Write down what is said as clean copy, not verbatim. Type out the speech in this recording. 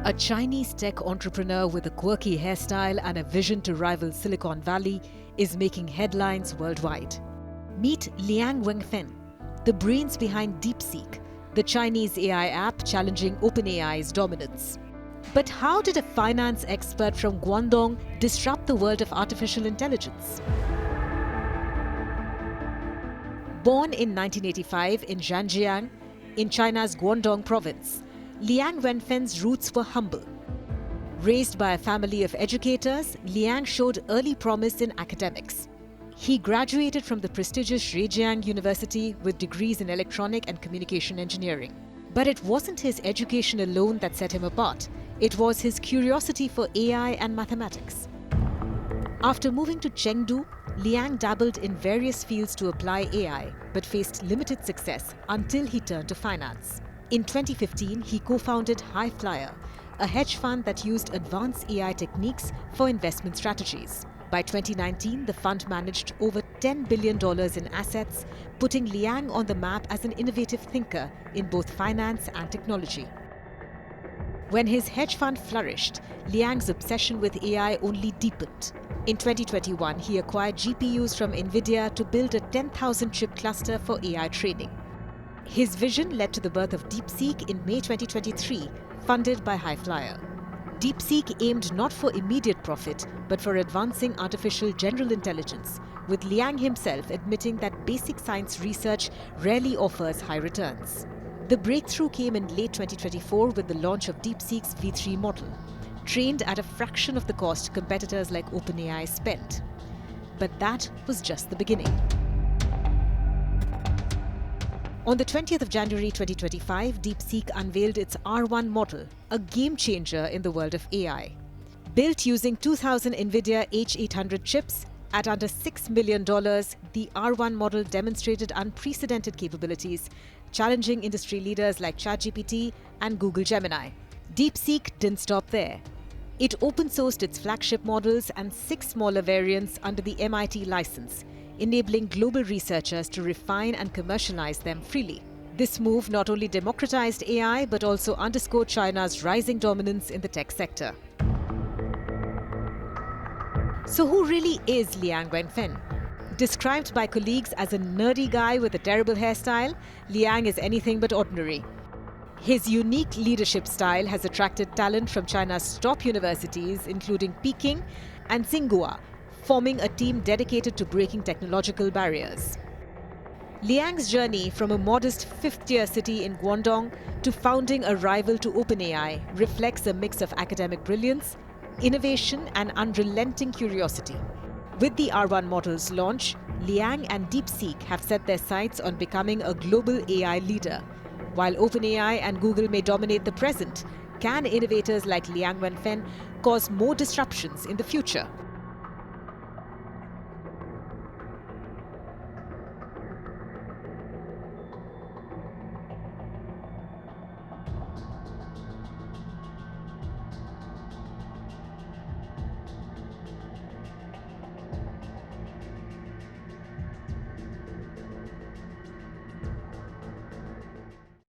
A Chinese tech entrepreneur with a quirky hairstyle and a vision to rival Silicon Valley is making headlines worldwide. Meet Liang Wenfeng, the brains behind DeepSeek, the Chinese AI app challenging OpenAI's dominance. But how did a finance expert from Guangdong disrupt the world of artificial intelligence? Born in 1985 in Zhanjiang, in China's Guangdong province, Liang Wenfeng's roots were humble. Raised by a family of educators, Liang showed early promise in academics. He graduated from the prestigious Zhejiang University with degrees in electronic and communication engineering. But it wasn't his education alone that set him apart. It was his curiosity for AI and mathematics. After moving to Chengdu, Liang dabbled in various fields to apply AI, but faced limited success until he turned to finance. In 2015, he co-founded Highflyer, a hedge fund that used advanced AI techniques for investment strategies. By 2019, the fund managed over $10 billion in assets, putting Liang on the map as an innovative thinker in both finance and technology. When his hedge fund flourished, Liang's obsession with AI only deepened. In 2021, he acquired GPUs from NVIDIA to build a 10,000-chip cluster for AI training. His vision led to the birth of DeepSeek in May 2023, funded by Highflyer. DeepSeek aimed not for immediate profit, but for advancing artificial general intelligence, with Liang himself admitting that basic science research rarely offers high returns. The breakthrough came in late 2024 with the launch of DeepSeek's V3 model, trained at a fraction of the cost competitors like OpenAI spent. But that was just the beginning. On the 20th of January 2025, DeepSeek unveiled its R1 model, a game changer in the world of AI. Built using 2000 NVIDIA H800 chips, at under $6 million, the R1 model demonstrated unprecedented capabilities, challenging industry leaders like ChatGPT and Google Gemini. DeepSeek didn't stop there. It open-sourced its flagship models and 6 smaller variants under the MIT license, enabling global researchers to refine and commercialize them freely. This move not only democratized AI, but also underscored China's rising dominance in the tech sector. So who really is Liang Wenfeng? Described by colleagues as a nerdy guy with a terrible hairstyle, Liang is anything but ordinary. His unique leadership style has attracted talent from China's top universities, including Peking and Tsinghua, forming a team dedicated to breaking technological barriers. Liang's journey from a modest fifth-tier city in Guangdong to founding a rival to OpenAI reflects a mix of academic brilliance, innovation, and unrelenting curiosity. With the R1 model's launch, Liang and DeepSeek have set their sights on becoming a global AI leader. While OpenAI and Google may dominate the present, can innovators like Liang Wenfeng cause more disruptions in the future?